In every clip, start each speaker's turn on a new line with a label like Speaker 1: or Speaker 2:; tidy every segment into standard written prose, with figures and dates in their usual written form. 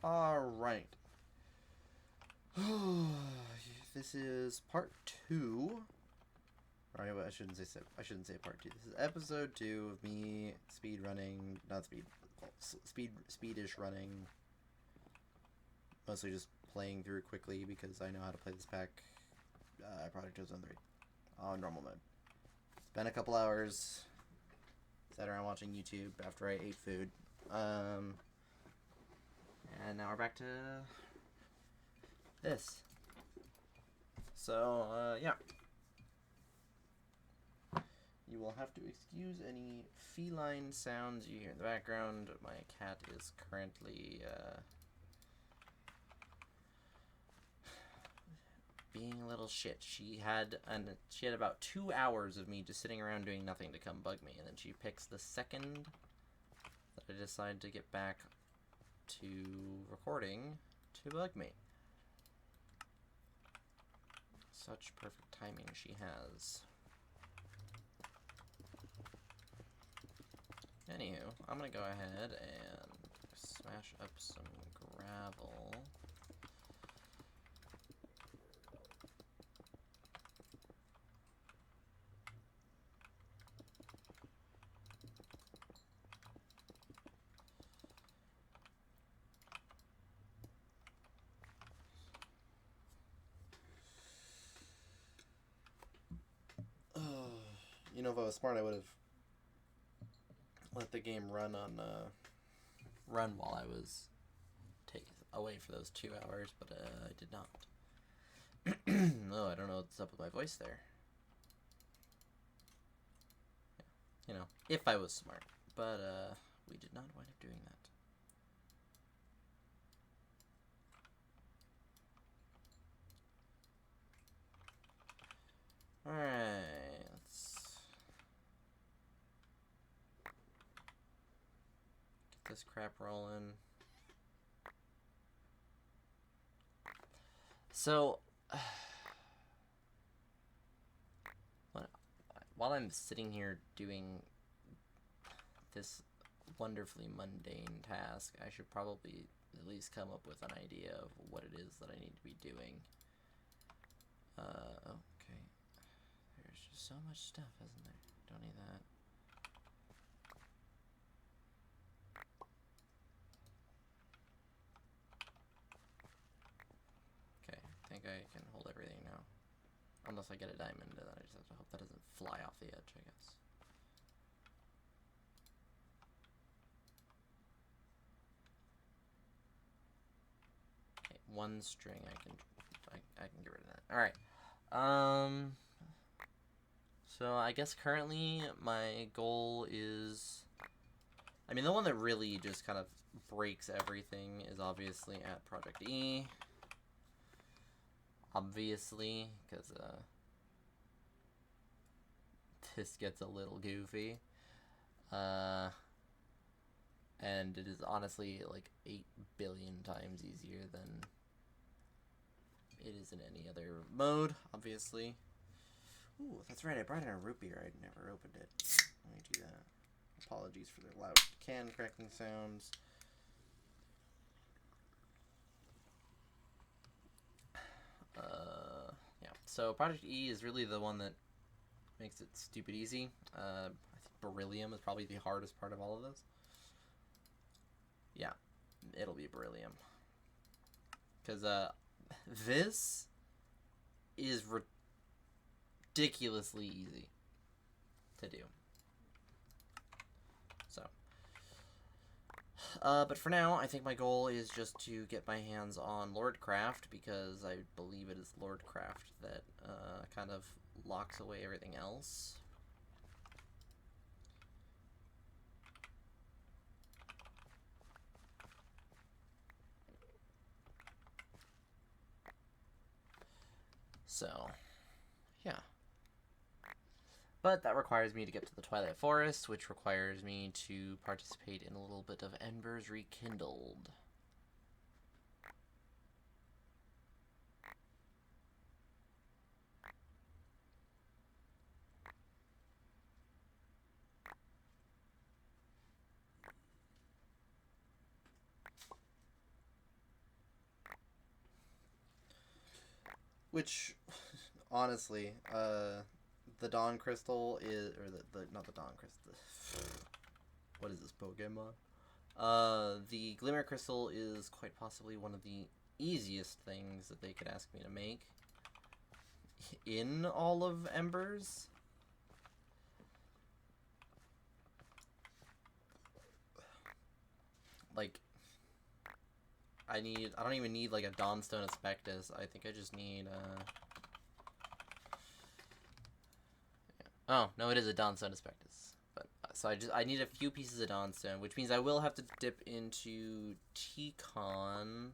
Speaker 1: Alright. This is part 2. Alright, I shouldn't say part 2. This is episode 2 of me speedish running. Mostly just playing through quickly because I know how to play this pack. Project Ozone 3 on normal mode. It's been a couple hours. Sat around watching YouTube after I ate food. And now we're back to this. So, yeah. You will have to excuse any feline sounds you hear in the background. My cat is currently, being a little shit. She had about 2 hours of me just sitting around doing nothing to come bug me, and then she picks the second that I decide to get back to recording to bug me. Such perfect timing she has. Anywho, I'm gonna go ahead and smash up some gravel. You know, if I was smart, I would have let the game run while I was away for those 2 hours, but I did not. Oh, I don't know what's up with my voice there. Yeah. You know, if I was smart, but we did not wind up doing that. Alright, let's get this crap rolling. So, while I'm sitting here doing this wonderfully mundane task, I should probably at least come up with an idea of what it is that I need to be doing. Okay. There's just so much stuff, isn't there? Don't need that. Okay, I think I can hold everything now. Unless I get a diamond, and then I just have to hope that doesn't fly off the edge, I guess. Okay, one string I can get rid of that. Alright. So I guess currently my goal is, I mean, the one that really just kind of breaks everything is obviously at Project E. Obviously, because this gets a little goofy. And it is honestly like 8 billion times easier than it is in any other mode, obviously. Ooh, that's right, I brought in a root beer. I never opened it. Let me do that. Apologies for the loud can cracking sounds. Yeah, so Project E is really the one that makes it stupid easy. I think beryllium is probably the hardest part of all of this. Yeah, it'll be beryllium. Because this is ridiculously easy to do. So, but for now, I think my goal is just to get my hands on Lordcraft, because I believe it is Lordcraft that kind of locks away everything else. So, yeah. But that requires me to get to the Twilight Forest, which requires me to participate in a little bit of Embers Rekindled. Which, honestly, the Dawn Crystal is, or the not the Dawn Crystal. What is this Pokemon? The Glimmer Crystal is quite possibly one of the easiest things that they could ask me to make in all of Embers. Like, I don't even need like a Dawnstone Aspectus. I think I just need oh, no, it is a Dawnstone Aspectus. But so I need a few pieces of Dawnstone, which means I will have to dip into T-Con.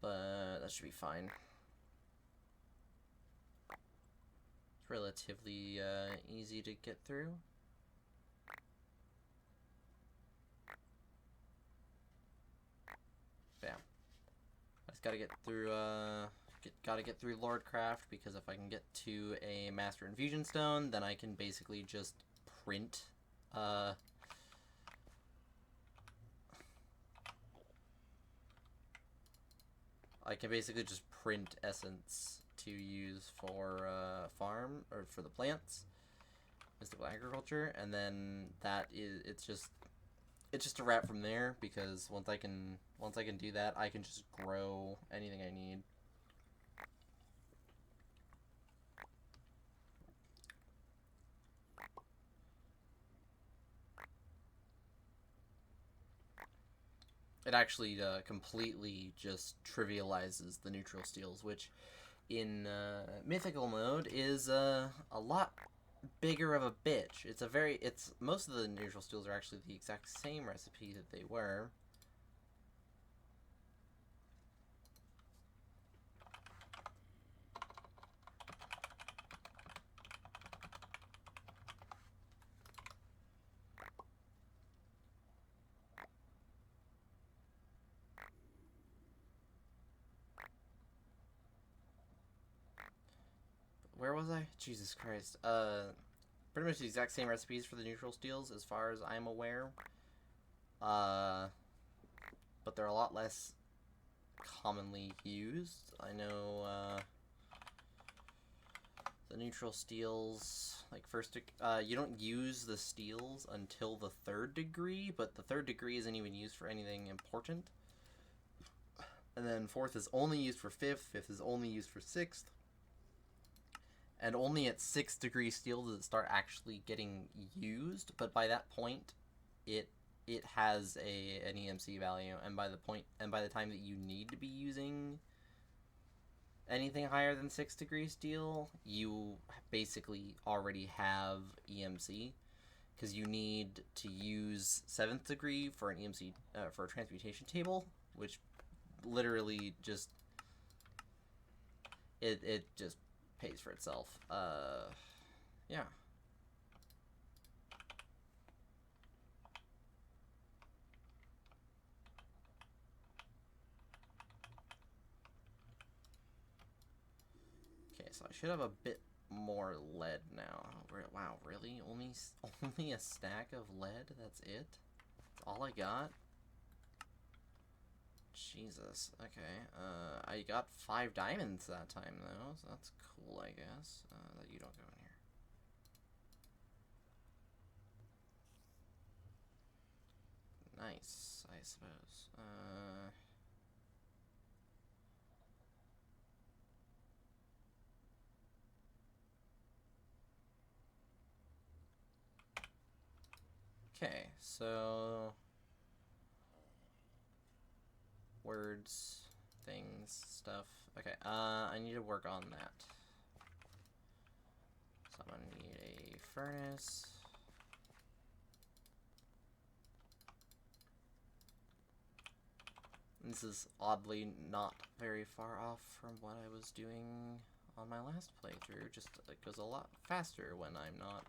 Speaker 1: But that should be fine. It's relatively easy to get through. Bam. I just gotta get through gotta get through Lordcraft, because if I can get to a Master Infusion Stone, then I can basically just print essence to use for farm, or for the plants, mystical agriculture, and then it's just a wrap from there, because once I can do that, I can just grow anything I need. It actually completely just trivializes the neutral steals, which in mythical mode is a lot bigger of a bitch. Most of the neutral steals are actually the exact same recipe that they were. Where was I? Jesus Christ. Pretty much the exact same recipes for the neutral steals, as far as I'm aware. But they're a lot less commonly used. I know, the neutral steals, like you don't use the steals until the 3rd degree, but the 3rd degree isn't even used for anything important. And then 4th is only used for 5th, 5th is only used for 6th. And only at 6th degree steel does it start actually getting used, but by that point, it has an EMC value, and by the time that you need to be using anything higher than 6th degree steel, you basically already have EMC, because you need to use 7th degree for an EMC for a transmutation table, which literally just it just pays for itself. Yeah. Okay, so I should have a bit more lead now. Wow, really? Only a stack of lead? That's it? That's all I got? Jesus. Okay. I got 5 diamonds that time, though, so that's cool, I guess. That you don't go in here. Nice, I suppose. Okay, so words, things, stuff. Okay, I need to work on that. So I'm gonna need a furnace. This is oddly not very far off from what I was doing on my last playthrough, just it goes a lot faster when I'm not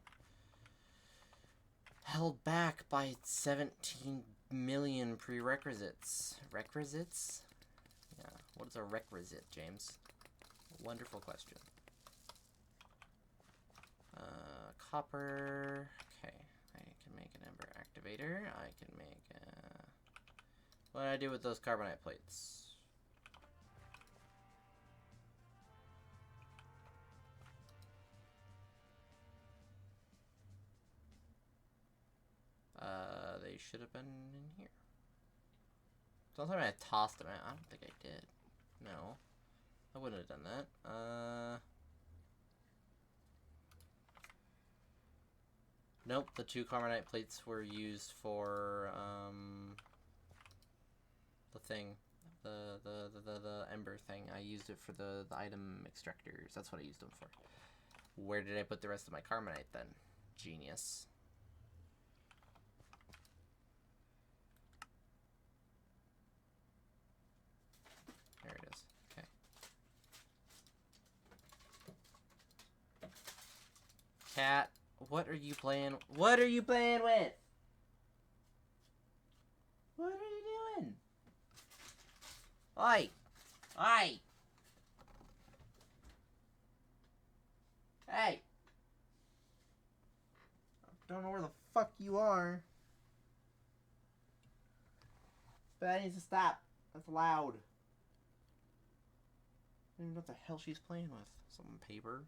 Speaker 1: held back by 17 million prerequisites. Requisites? Yeah, what is a requisite, James? Wonderful question. Copper. Okay, I can make an ember activator. I can make what do I do with those carbonite plates? should have been in here. Don't tell me I tossed them out. I don't think I did. No. I wouldn't have done that. Nope, the 2 carbonite plates were used for, the thing. The ember thing. I used it for the item extractors. That's what I used them for. Where did I put the rest of my carbonite then? Genius. There it is. Okay. Cat, what are you playing? What are you playing with? What are you doing? Oi! Oi! Hey! I don't know where the fuck you are. But that needs to stop. That's loud. I don't even know what the hell she's playing with. Some paper.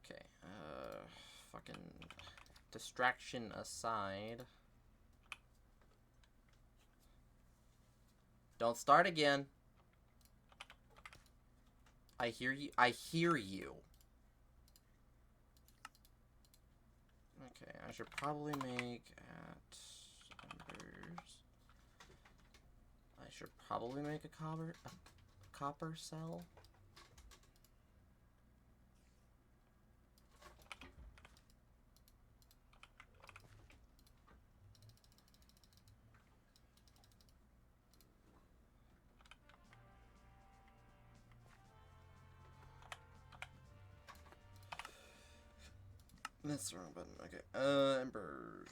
Speaker 1: Okay, fucking distraction aside. Don't start again. I hear you. I hear you. Okay, I should probably make embers. I should probably make a copper cell. That's the wrong button. Okay. Embers.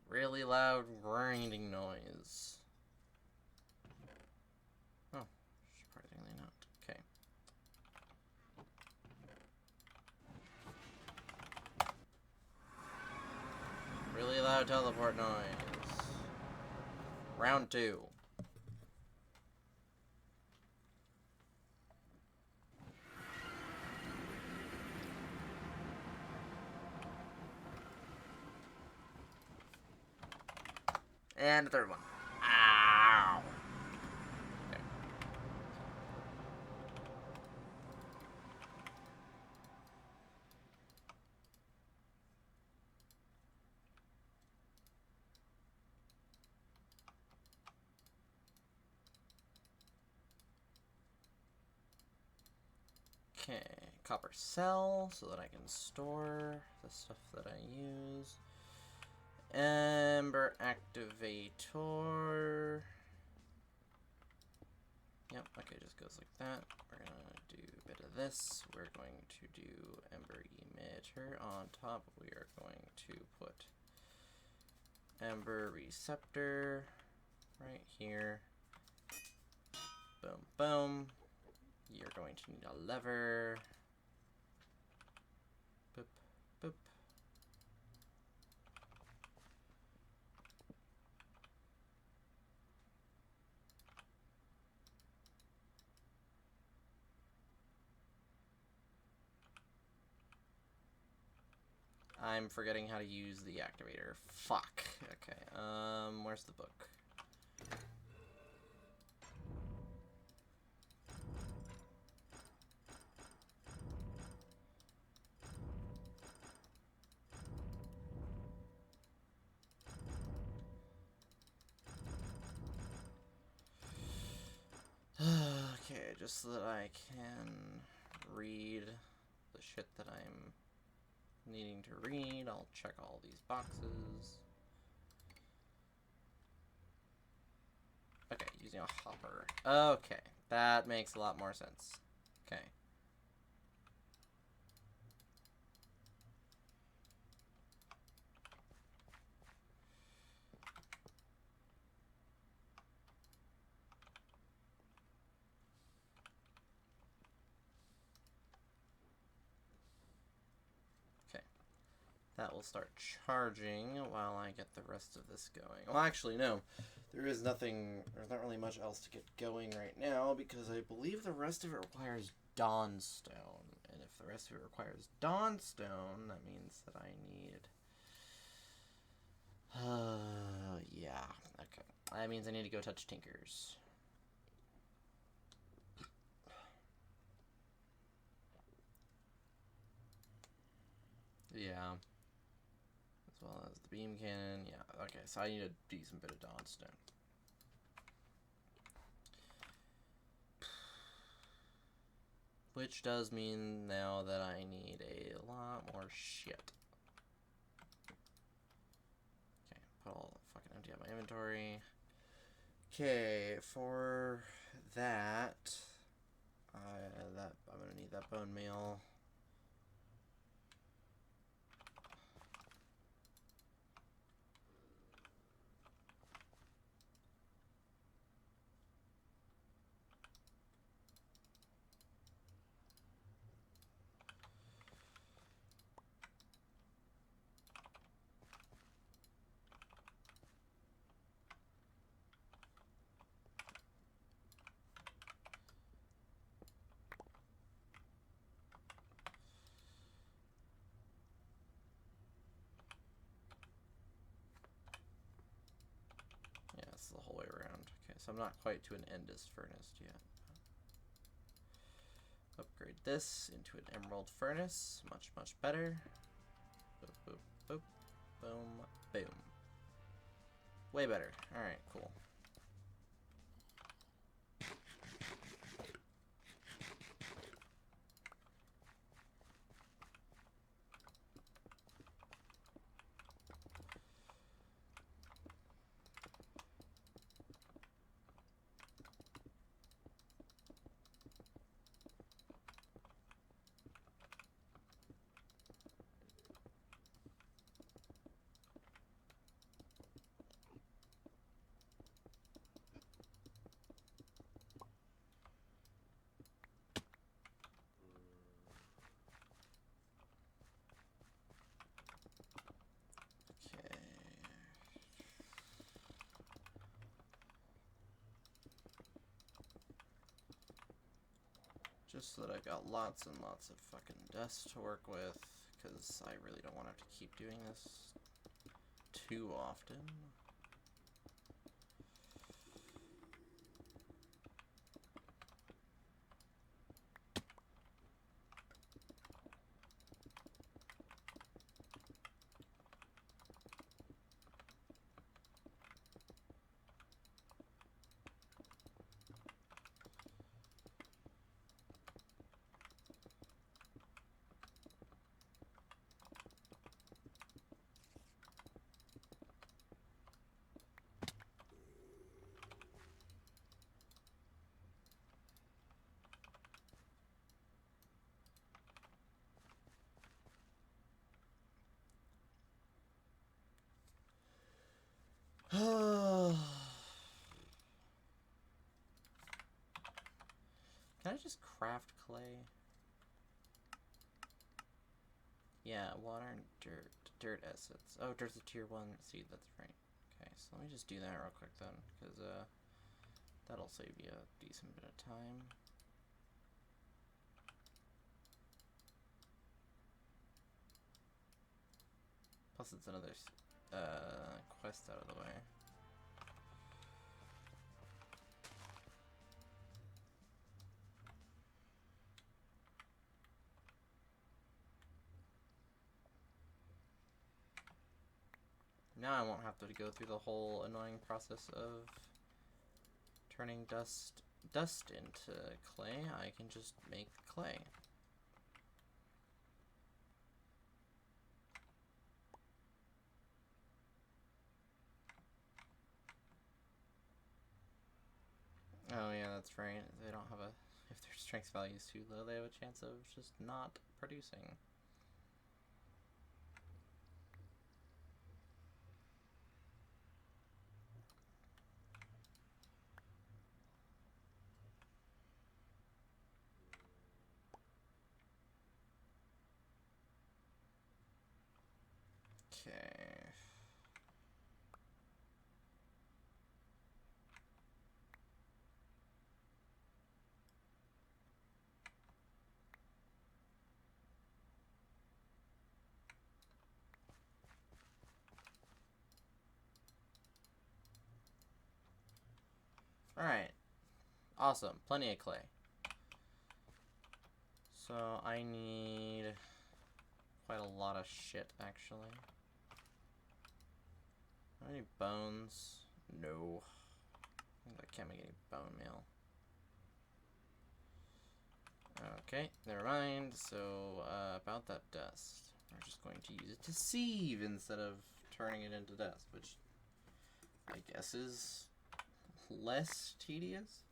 Speaker 1: Really loud grinding noise. Oh, surprisingly not. Okay. Really loud teleport noise. Round 2. And the third one. Ow! Okay, copper cell so that I can store the stuff that I use. Ember activator. Yep, okay, just goes like that. We're gonna do a bit of this. We're going to do ember emitter on top. We are going to put ember receptor right here. Boom, boom. You're going to need a lever. Boop, boop. I'm forgetting how to use the activator. Fuck. Okay, where's the book? Okay, just so that I can read the shit that I'm needing to read, I'll check all these boxes. Okay, using a hopper. Okay, that makes a lot more sense. Okay. That will start charging while I get the rest of this going. Well, actually, no. There's not really much else to get going right now because I believe the rest of it requires Dawnstone. And if the rest of it requires Dawnstone, that means that I need... yeah. Okay. That means I need to go touch Tinkers. Yeah. As well as the beam cannon. Yeah, okay, so I need a decent bit of Dawnstone. Which does mean now that I need a lot more shit. Okay, put all fucking empty out my inventory. Okay, for that, I'm gonna need that bone meal. Yeah, it's the whole way around. Okay, so I'm not quite to an Endist furnace yet. Upgrade this into an emerald furnace. Much, much better. Boop, boop, boop. Boom, boom. Way better. Alright, cool. Just so that I've got lots and lots of fucking dust to work with, because I really don't want to have to keep doing this too often. Can I just craft clay? Yeah, water and dirt. Dirt essence. Oh, dirt's a tier 1 seed, that's right. Okay, so let me just do that real quick then, because that'll save you a decent bit of time. Plus it's another quest out of the way. Now I won't have to go through the whole annoying process of turning dust into clay. I can just make clay. Oh yeah, that's right. They don't have a... If their strength value is too low, they have a chance of just not producing. Okay. Alright. Awesome. Plenty of clay. So I need quite a lot of shit, actually. Any bones? No. I can't make any bone meal. Okay, never mind. So, about that dust. We're just going to use it to sieve instead of turning it into dust, which I guess is less tedious.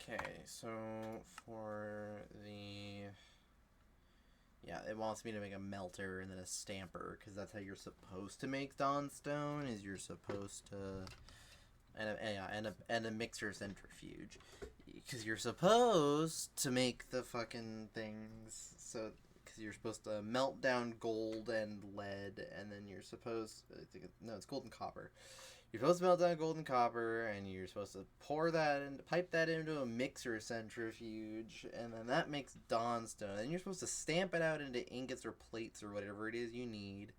Speaker 1: Okay, so for the... Yeah, it wants me to make a melter and then a stamper, because that's how you're supposed to make Dawnstone, is you're supposed to... And a mixer centrifuge. Because you're supposed to make the fucking things, so... Because you're supposed to melt down gold and lead, and then you're supposed... No, it's gold and copper. You're supposed to melt down gold and copper, and you're supposed to pipe that into a mixer centrifuge, and then that makes Dawnstone. And you're supposed to stamp it out into ingots or plates or whatever it is you need.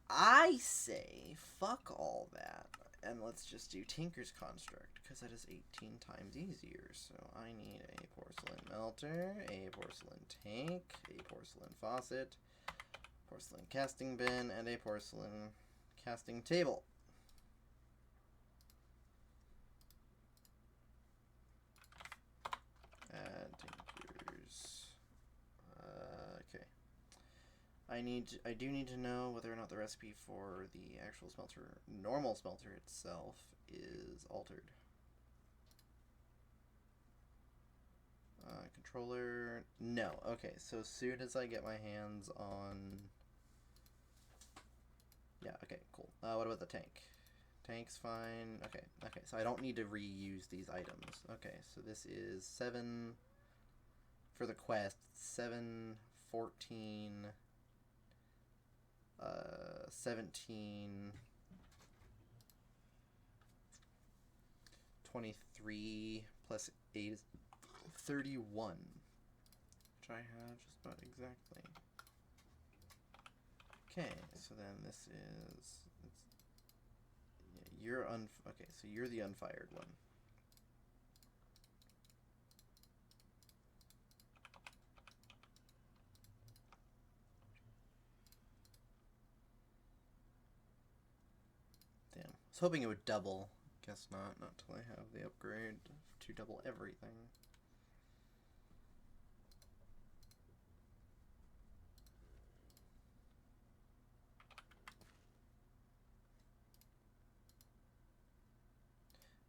Speaker 1: I say, fuck all that, and let's just do Tinker's Construct, because that is 18 times easier. So I need a porcelain melter, a porcelain tank, a porcelain faucet, porcelain casting bin, and a porcelain casting table. Add tinkers. Okay. I do need to know whether or not the recipe for the actual normal smelter itself is altered. Controller, no. Okay, so as soon as I get my hands on... Yeah, okay, cool. What about the tank? Tank's fine. Okay, so I don't need to reuse these items. Okay, so this is 7 for the quest. 7, 14, 17, 23 plus 8 is 31, which I have just about exactly. Okay, so then this is... Yeah, okay, so you're the unfired one. Damn. I was hoping it would double. Guess not. Not till I have the upgrade to double everything.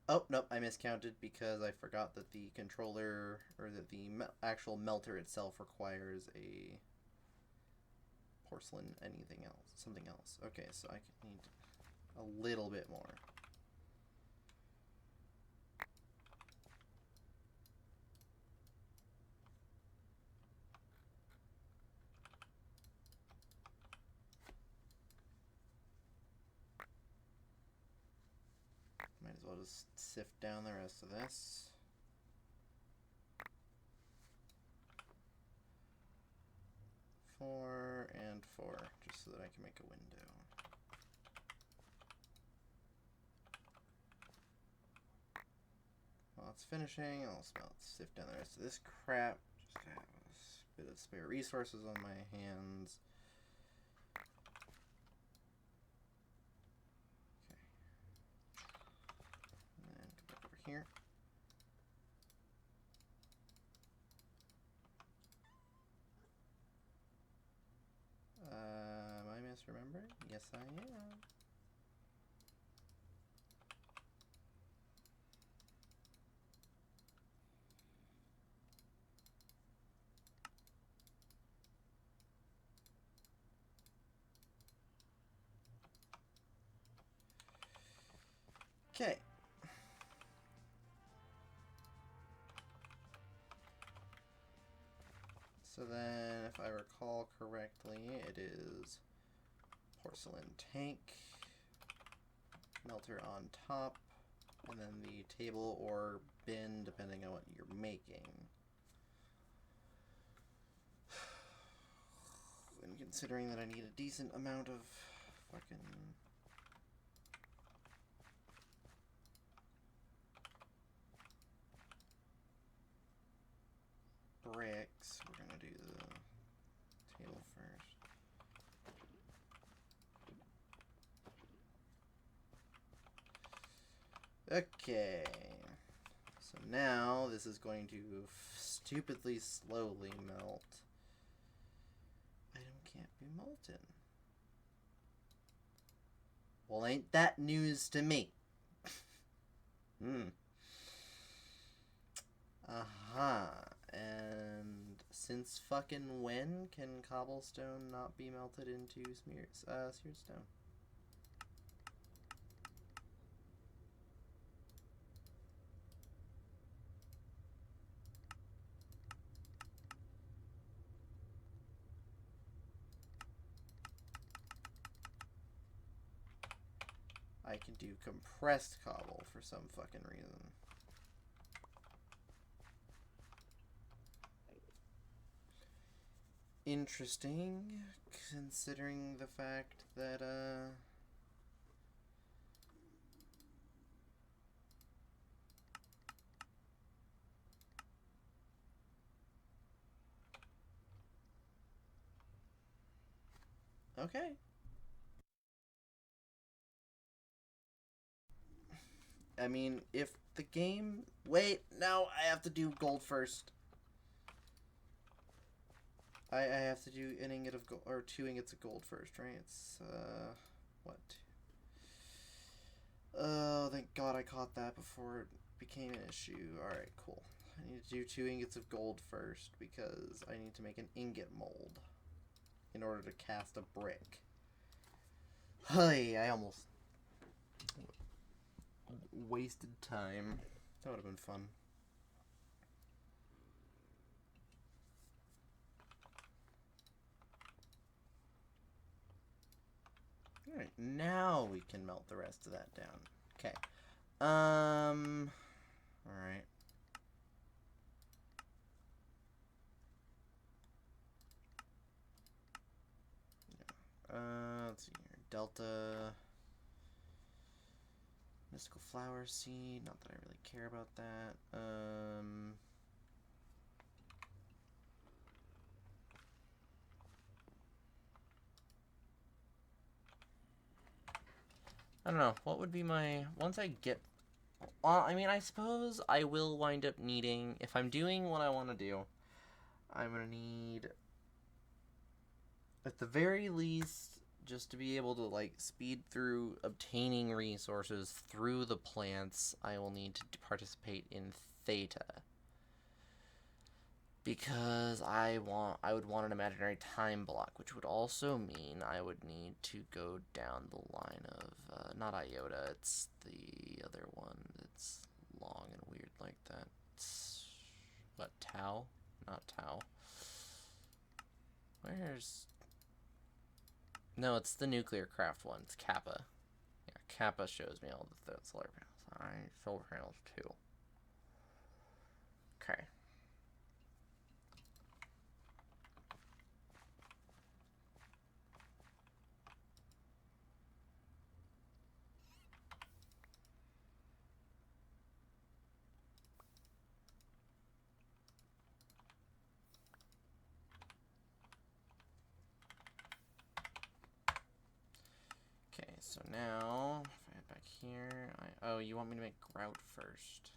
Speaker 1: Oh, nope, I miscounted because I forgot that the controller, or that the actual melter itself requires a porcelain something else. Okay, so I need a little bit more. Might as well just sift down the rest of this. Four and 4, just so that I can make a window. While it's finishing, I'll sift down the rest of this crap, just to have a bit of spare resources on my hands. Okay. And then come back over here. Am I misremembering? Yes, I am. Okay. So then, if I recall correctly, it is porcelain tank, melter on top, and then the table or bin, depending on what you're making. And considering that I need a decent amount of fucking... bricks, we're gonna do the table first. Okay, so now this is going to stupidly slowly melt. Item can't be molten. Well, ain't that news to me? And since fucking when can cobblestone not be melted into seared stone? I can do compressed cobble for some fucking reason. Interesting, considering the fact that, okay. I mean, if the game... Wait, no, I have to do gold first. I have to do an ingot of gold, or 2 ingots of gold first, right? It's, what? Oh, thank God I caught that before it became an issue. Alright, cool. I need to do 2 ingots of gold first, because I need to make an ingot mold in order to cast a brick. Hey, I almost wasted time. That would have been fun. Alright, now we can melt the rest of that down. Okay. Alright. Let's see here. Delta. Mystical flower seed. Not that I really care about that. I don't know. What would be my... Once I get... I mean, I suppose I will wind up needing... If I'm doing what I want to do, I'm going to need... At the very least, just to be able to, like, speed through obtaining resources through the plants, I will need to participate in Theta. Because I would want an imaginary time block, which would also mean I would need to go down the line of, not Iota, it's the other one that's long and weird like that. It's, what, Tau? Not Tau. Where's... No, it's the nuclear craft one. It's Kappa. Yeah, Kappa shows me all the solar panels. Alright, solar panels too. Okay. Okay, so now, if I head back here, oh, you want me to make grout first.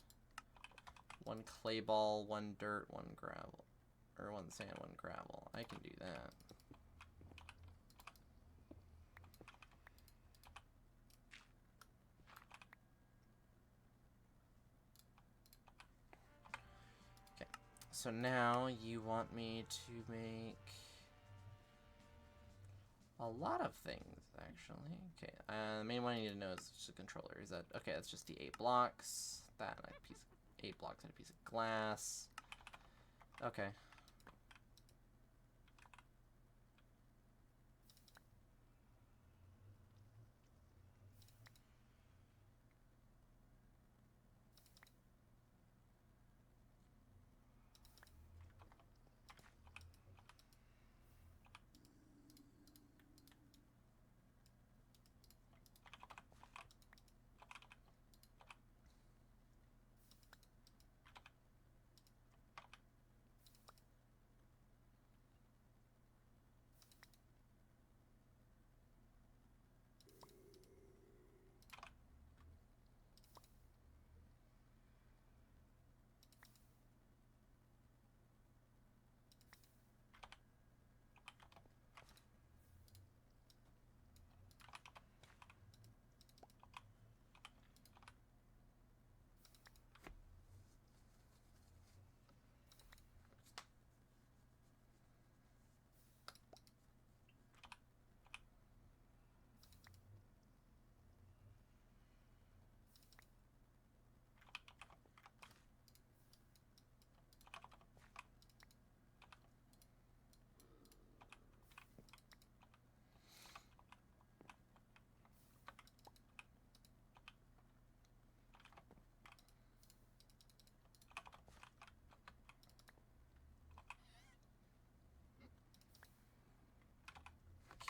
Speaker 1: 1 clay ball, 1 dirt, 1 gravel. Or 1 sand, 1 gravel. I can do that. Okay, so now you want me to make a lot of things, actually. Okay, the main one I need to know is just a controller. Is that, okay, that's just the 8 blocks. That, and a piece of, 8 blocks and a piece of glass. Okay.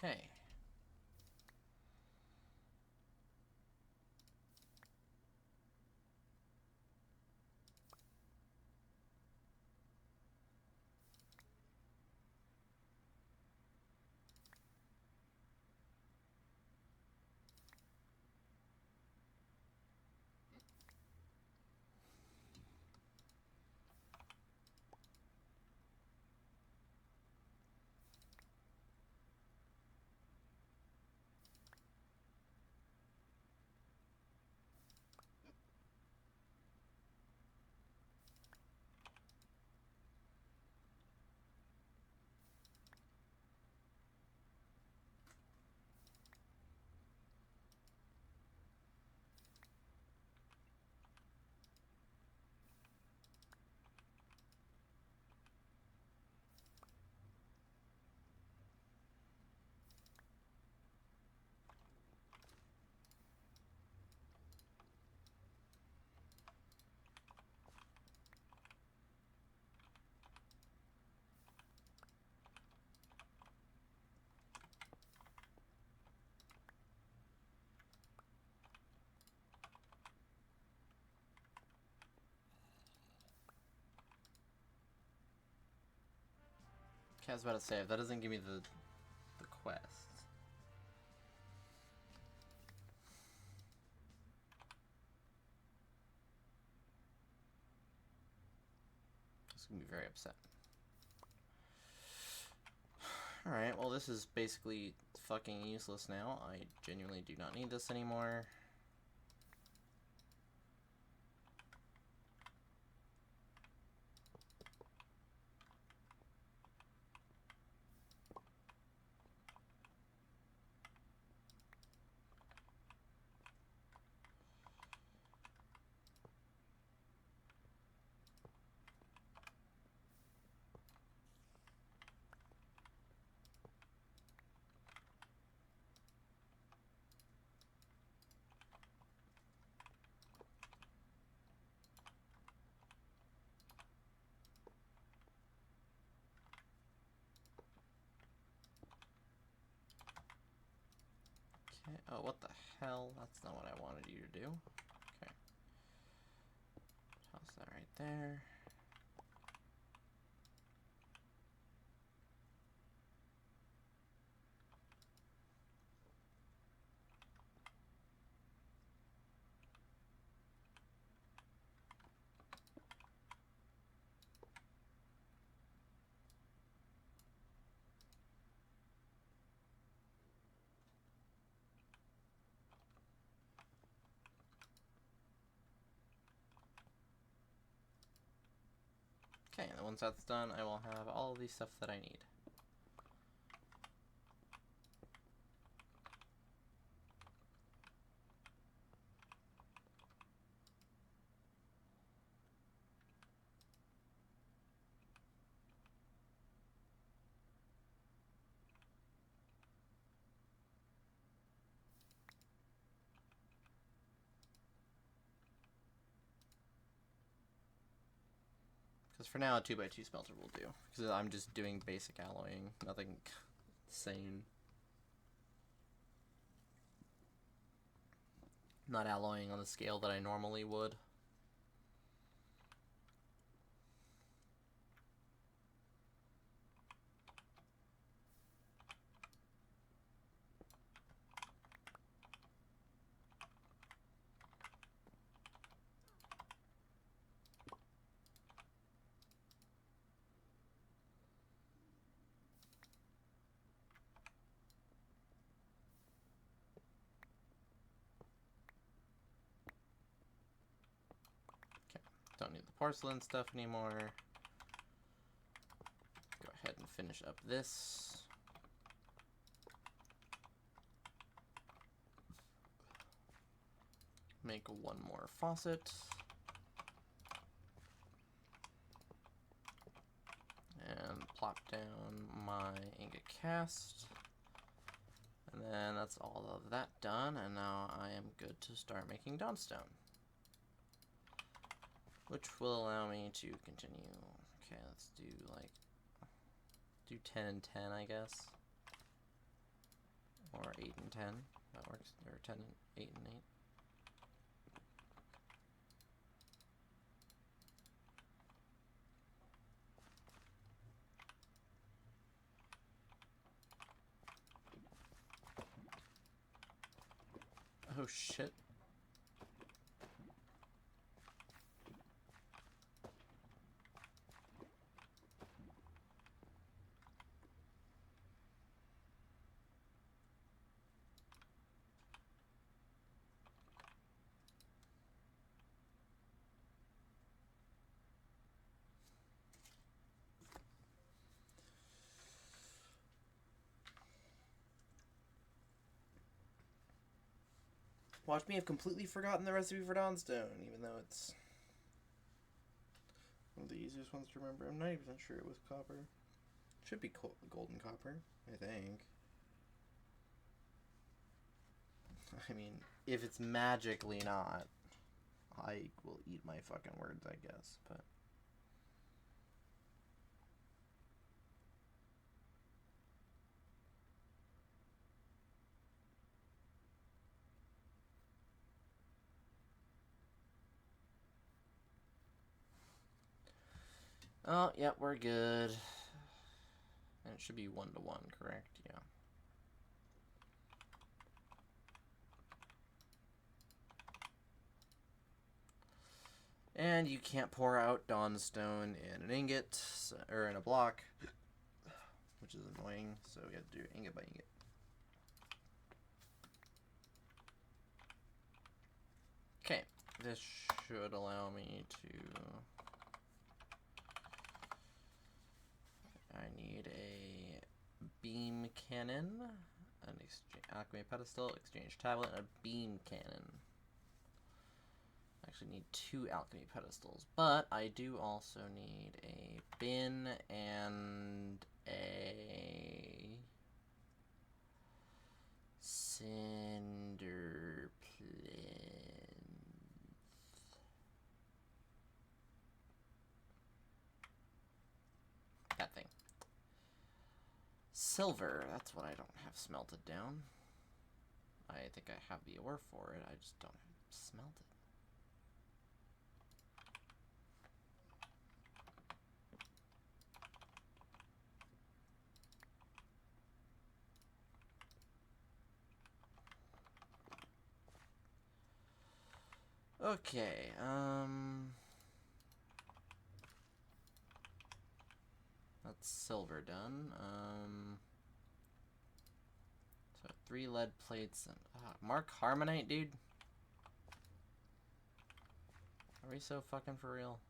Speaker 1: Okay. Okay, I was about to say, if that doesn't give me the quest. It's gonna be very upset. Alright, well this is basically fucking useless now. I genuinely do not need this anymore. Okay, oh, what the hell? That's not what I wanted you to do. Okay. Toss that right there. Okay, and once that's done, I will have all of the stuff that I need. Because for now, a 2x2 smelter will do. Because I'm just doing basic alloying, nothing insane. Not alloying on the scale that I normally would. Don't need the porcelain stuff anymore. Go ahead and finish up this. Make one more faucet. And plop down my ingot cast. And then that's all of that done, and now I am good to start making dawnstone. Which will allow me to continue. Okay, let's do like 10 and 10, I guess. Or 8 and 10. That works. Or 10 and 8 and 8. Oh shit. Watch me have completely forgotten the recipe for Dawnstone, even though it's one of the easiest ones to remember. I'm not even sure it was copper. It should be golden copper, I think. I mean, if it's magically not, I will eat my fucking words, I guess, but... Oh, yep, we're good. And it should be 1 to 1, correct? Yeah. And you can't pour out Dawnstone in an ingot, or in a block, which is annoying, so we have to do ingot by ingot. Okay, this should allow me to... I need a beam cannon, an alchemy pedestal, exchange tablet, and a beam cannon. I actually need 2 alchemy pedestals, but I do also need a bin and a cinder plinth. That thing. Silver, that's what I don't have smelted down. I think I have the ore for it, I just don't have it smelted. Okay, that's silver done. So 3 lead plates and Mark Harmonite, dude. Are we so fucking for real?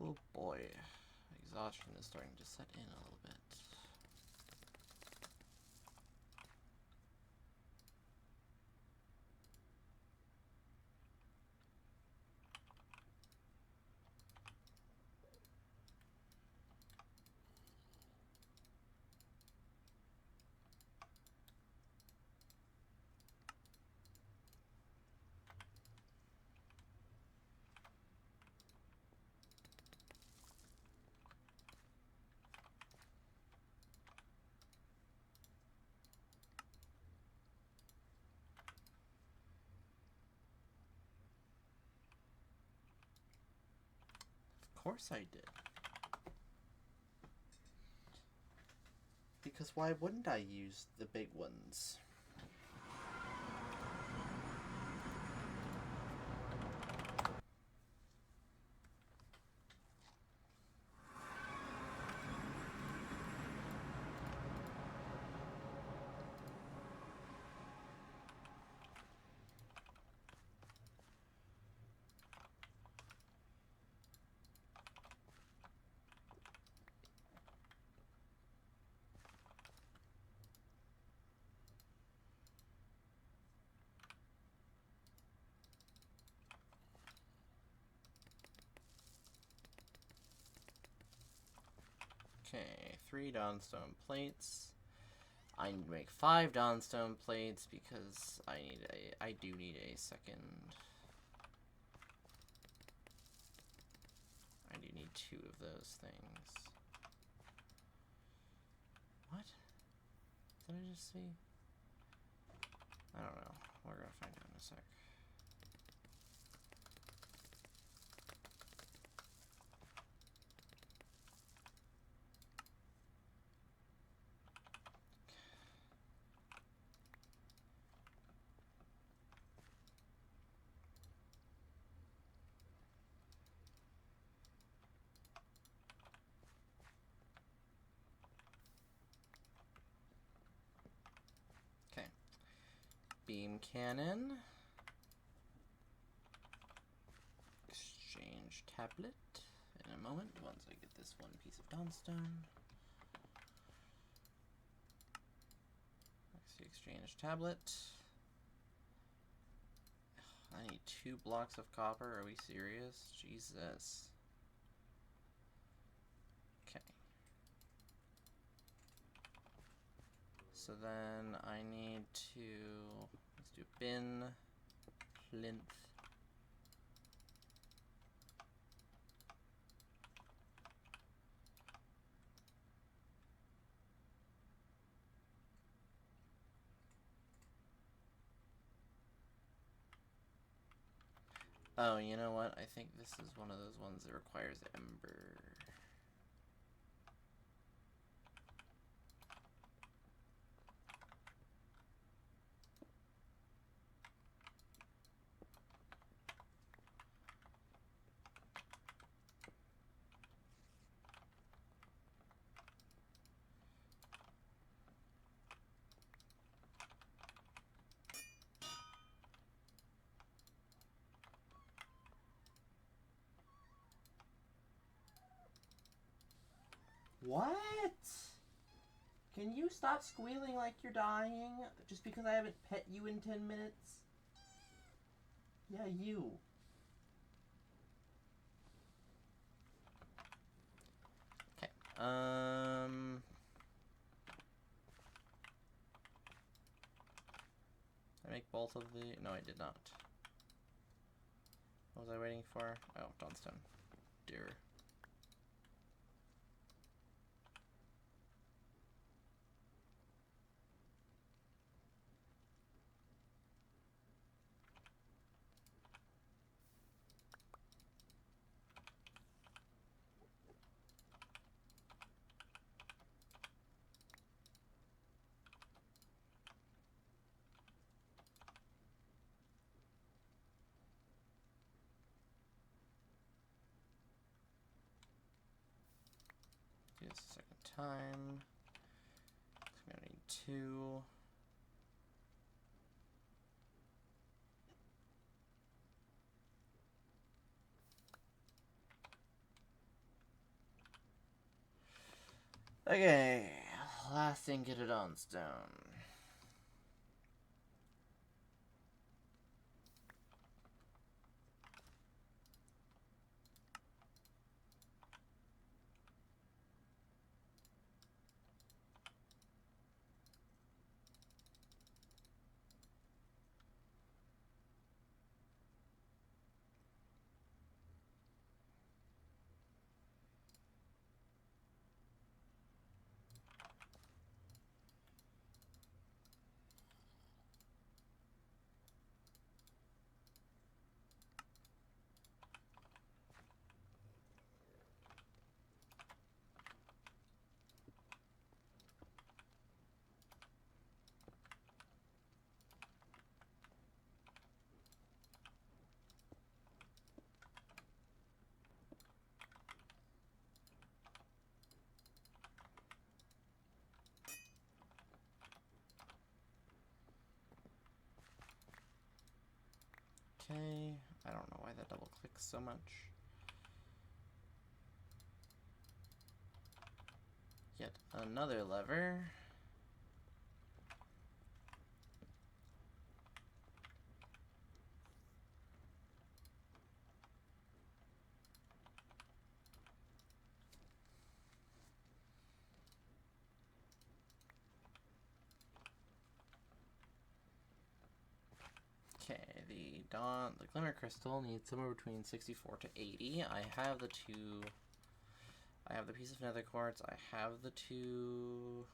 Speaker 1: Oh boy, exhaustion is starting to set in a little bit. Of course I did. Because why wouldn't I use the big ones? Okay, 3 Dawnstone plates. I need to make 5 Dawnstone plates because I do need a second. I do need 2 of those things. What? Did I just see? I don't know. We're gonna find out in a sec. Okay. Beam cannon. Exchange tablet in a moment once I get this one piece of Dawnstone. Let's see, exchange tablet. I need 2 blocks of copper. Are we serious? Jesus. Okay. So then I need to, let's do bin, plinth. Oh, you know what? I think this is one of those ones that requires ember. What? Can you stop squealing like you're dying just because I haven't pet you in 10 minutes? Yeah, you. Okay. I make both of the... No, I did not. What was I waiting for? Oh, Dawnstone. Dear. Do this a second time. I'm gonna need 2. Okay, last ingot of Dawnstone. Okay, I don't know why that double clicks so much. Yet another lever. Okay, the glimmer crystal needs somewhere between 64 to 80. I have the piece of nether quartz. I have the 2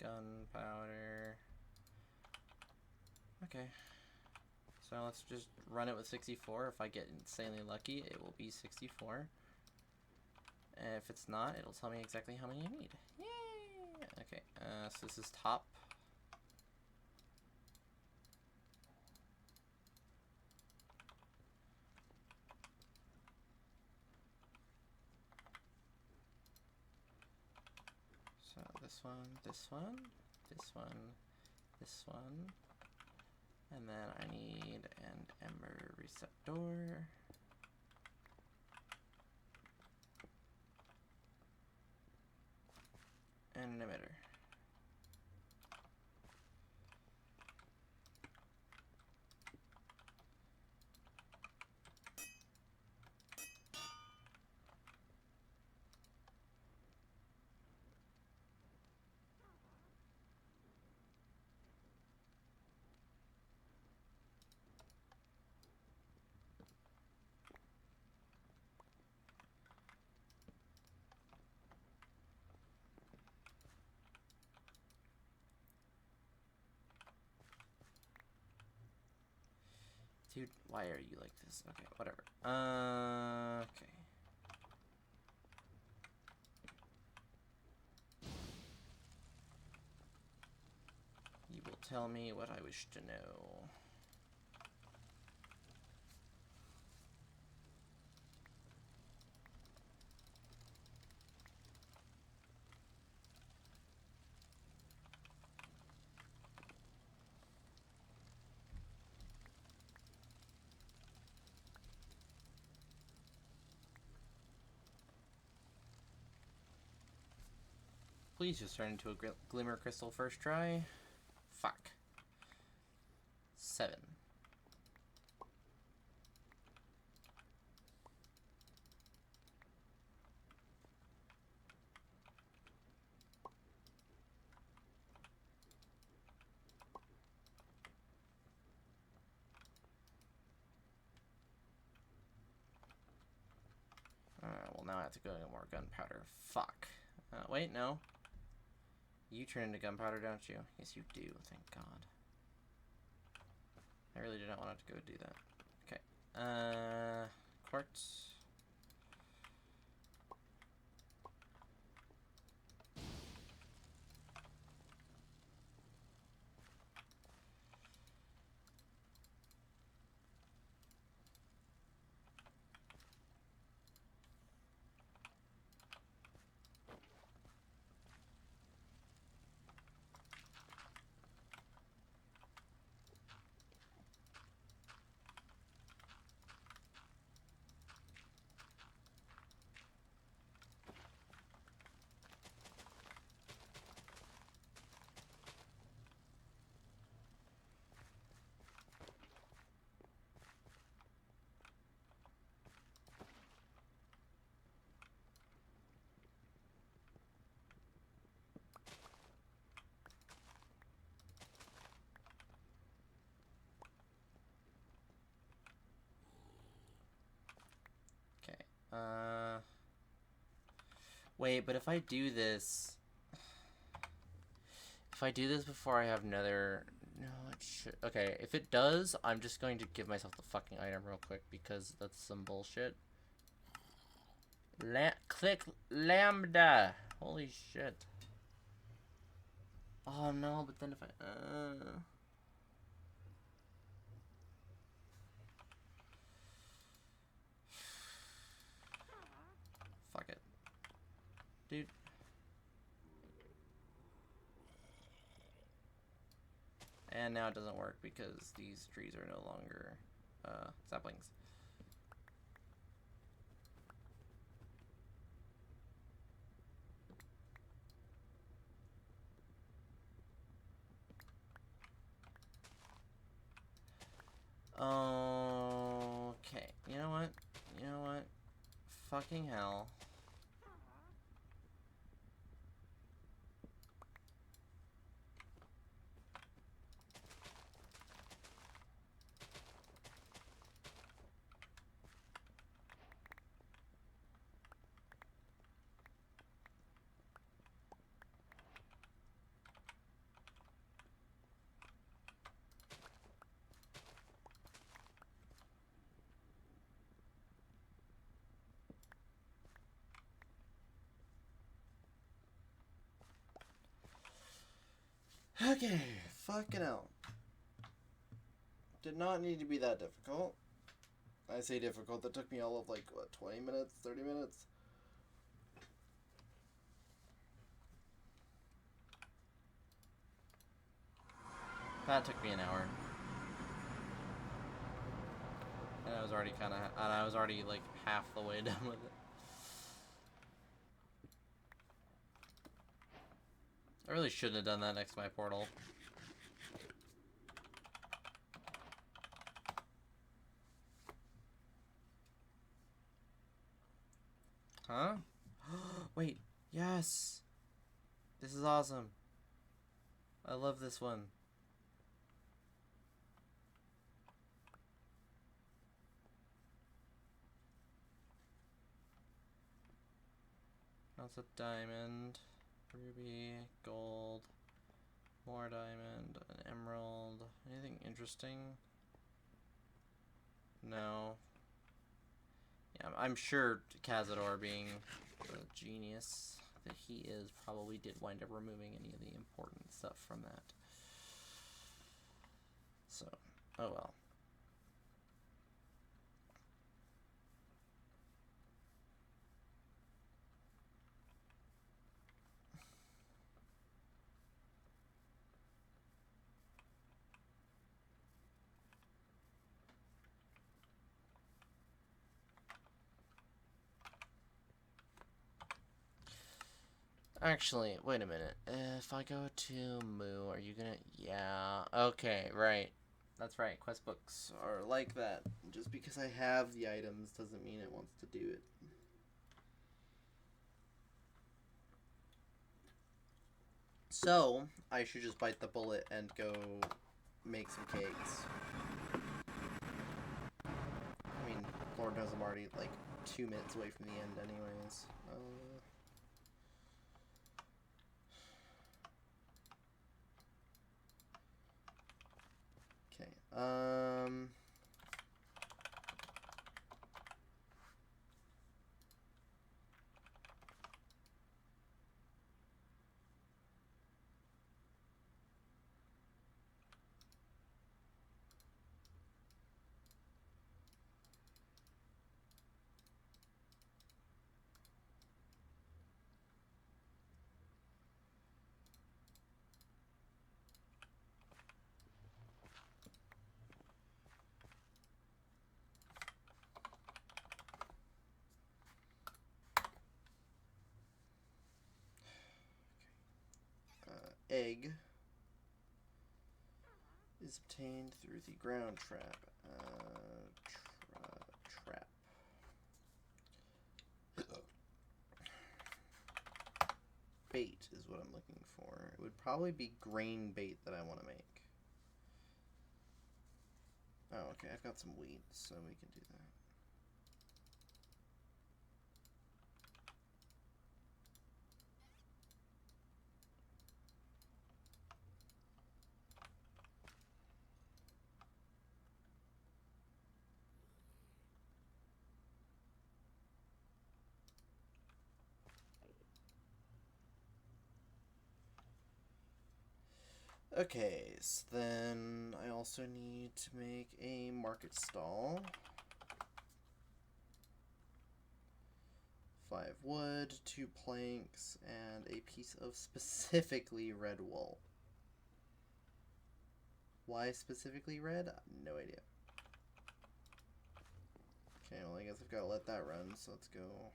Speaker 1: gunpowder. Okay. So let's just run it with 64. If I get insanely lucky, it will be 64. And if it's not, it'll tell me exactly how many I need. Yay! Okay, so this is top. So this one, this one, this one, this one. And then I need an ember receptor. And an emitter. Dude, why are you like this? Okay, whatever. Okay. You will tell me what I wish to know. Please just turn into a glimmer crystal first try. Fuck. 7. Well, now I have to go get more gunpowder. Fuck. Wait, no. You turn into gunpowder, don't you? Yes, you do. Thank God. I really did not want to go do that. Okay. Quartz. Wait, but if I do this... If I do this before I have another... No, it should... Okay, if it does, I'm just going to give myself the fucking item real quick, because that's some bullshit. Click lambda! Holy shit. Oh no, but then if I... Fuck it. Dude. And now it doesn't work because these trees are no longer saplings. Okay, you know what? You know what? Fucking hell. Okay, fucking hell. Did not need to be that difficult. I say difficult, that took me all of like, what, 20 minutes, 30 minutes? That took me an hour. And I was already like half the way done with it. I really shouldn't have done that next to my portal. Huh? Wait, yes! This is awesome. I love this one. That's a diamond, ruby, gold, more diamond, an emerald. Anything interesting? No. Yeah, I'm sure Cazador, being the genius that he is, probably did wind up removing any of the important stuff from that. So, oh well. Actually, wait a minute. If I go to Moo, are you gonna... Yeah, okay, right. That's right, quest books are like that. Just because I have the items doesn't mean it wants to do it. So, I should just bite the bullet and go make some cakes. I mean, Lord knows I'm already like 2 minutes away from the end anyways. Okay, egg is obtained through the ground trap. Trap. Bait is what I'm looking for. It would probably be grain bait that I want to make. Oh, okay, I've got some wheat, so we can do that. Okay, so then I also need to make a market stall. 5 wood, 2 planks, and a piece of specifically red wool. Why specifically red? No idea. Okay, well I guess I've got to let that run, so let's go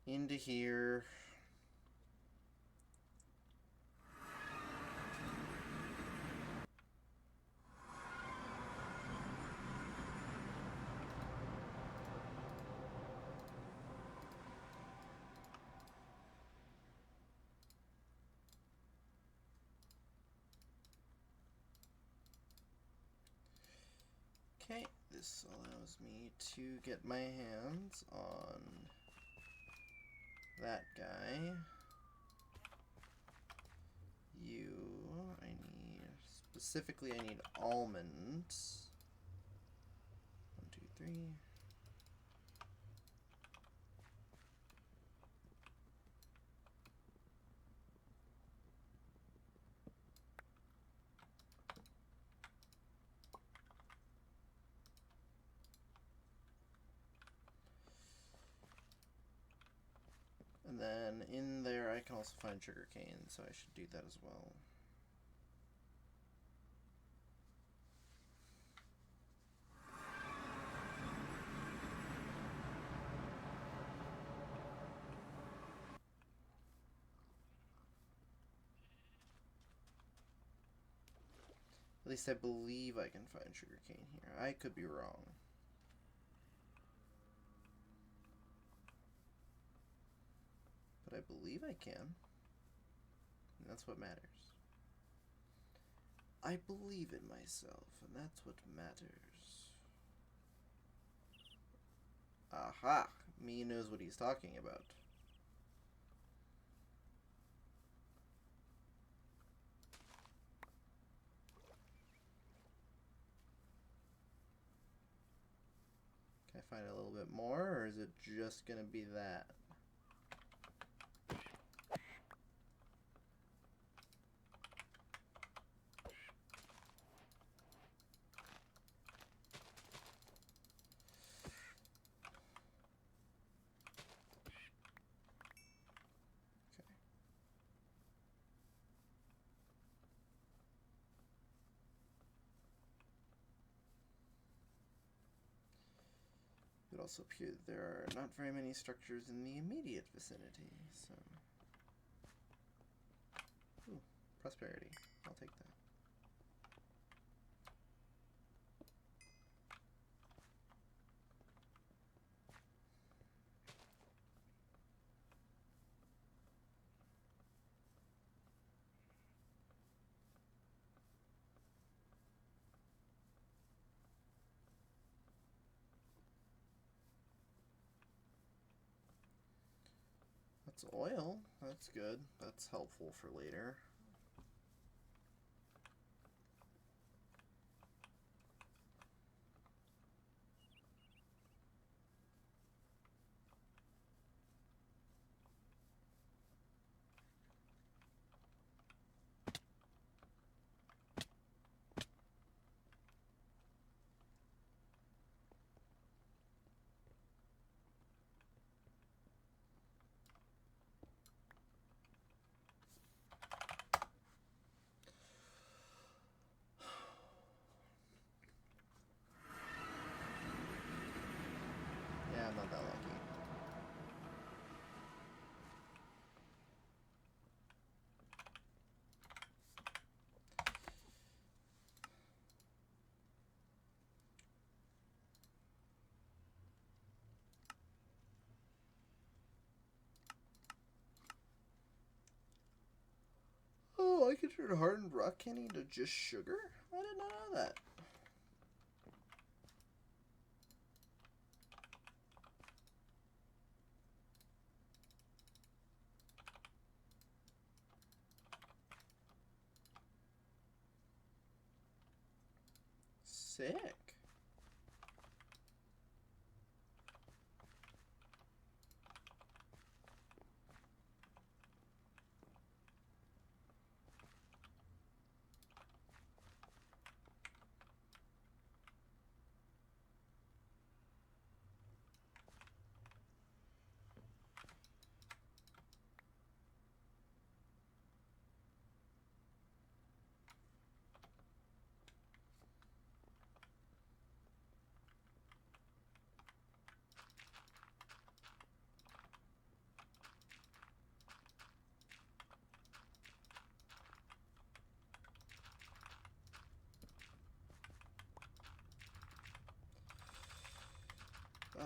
Speaker 1: into here. Okay, this allows me to get my hands on that guy. Specifically I need almonds. 1, 2, 3. And then in there I can also find sugarcane, so I should do that as well. At least I believe I can find sugarcane here. I could be wrong. But I believe I can. And that's what matters. I believe in myself, and that's what matters. Aha! Me knows what he's talking about. Can I find a little bit more, or is it just gonna be that? It would also appear that there are not very many structures in the immediate vicinity, so... Ooh, prosperity. I'll take that. That's oil. That's good. That's helpful for later. Yeah, I'm not that lucky. Oh, I can turn hardened rock candy into just sugar? I did not know that. Sick.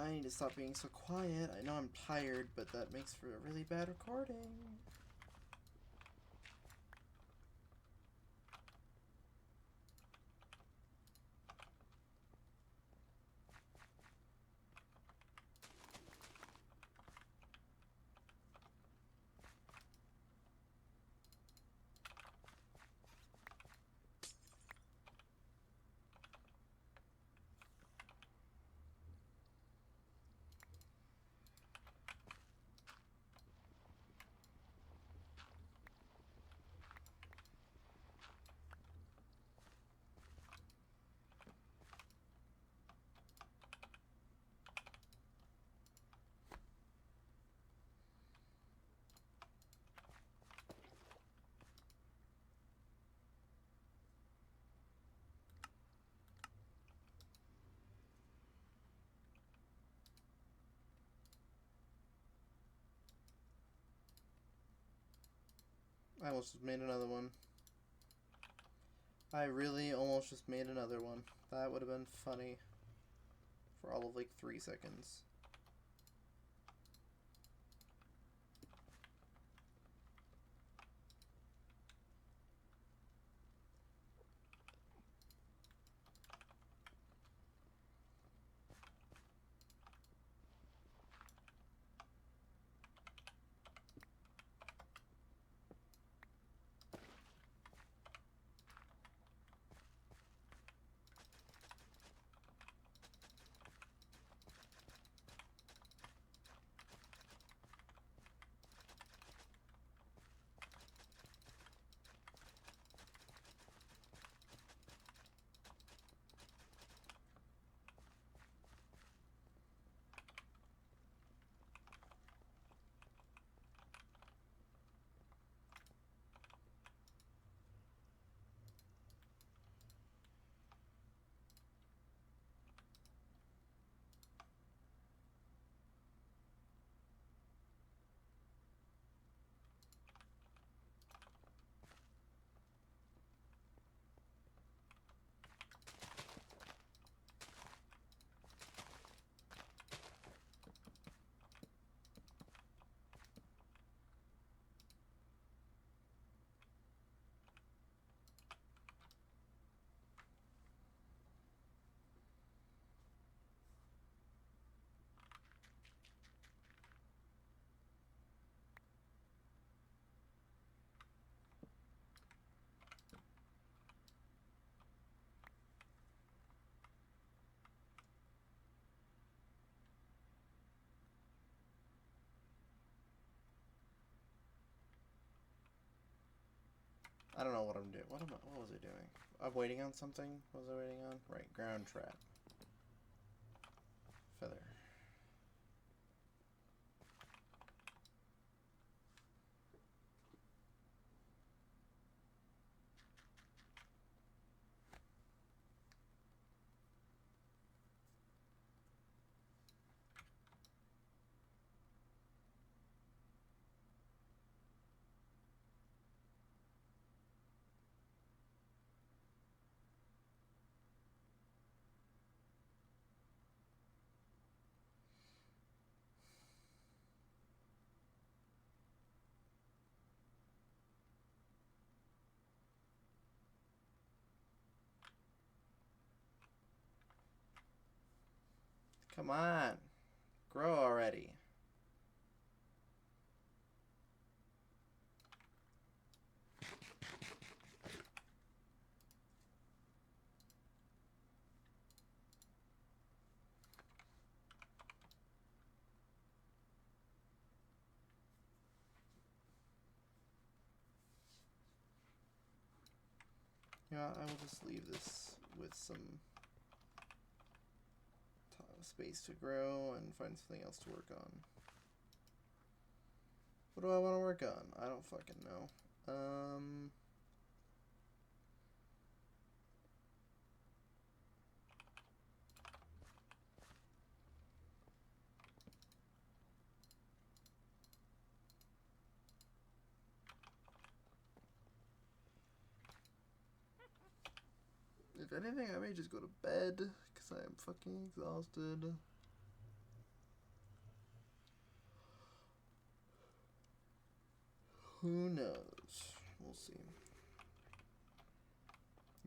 Speaker 1: I need to stop being so quiet. I know I'm tired, but that makes for a really bad recording. I almost just made another one. I really almost just made another one. That would have been funny. For all of like 3 seconds. I don't know what I'm doing. What was I doing? I'm waiting on something? What was I waiting on? Right, ground trap. Feather. Come on. Grow already. Yeah, I will just leave this with some space to grow and find something else to work on. What do I want to work on? I don't fucking know. If anything, I may just go to bed because I am fucking exhausted. Who knows? We'll see.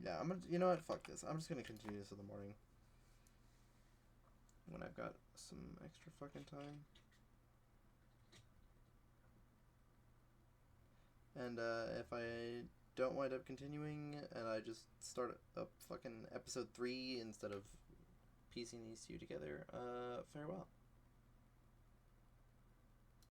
Speaker 1: Yeah, I'm gonna. You know what? Fuck this. I'm just gonna continue this in the morning when I've got some extra fucking time. And if I don't wind up continuing and I just start up fucking episode 3 instead of piecing these two together, farewell.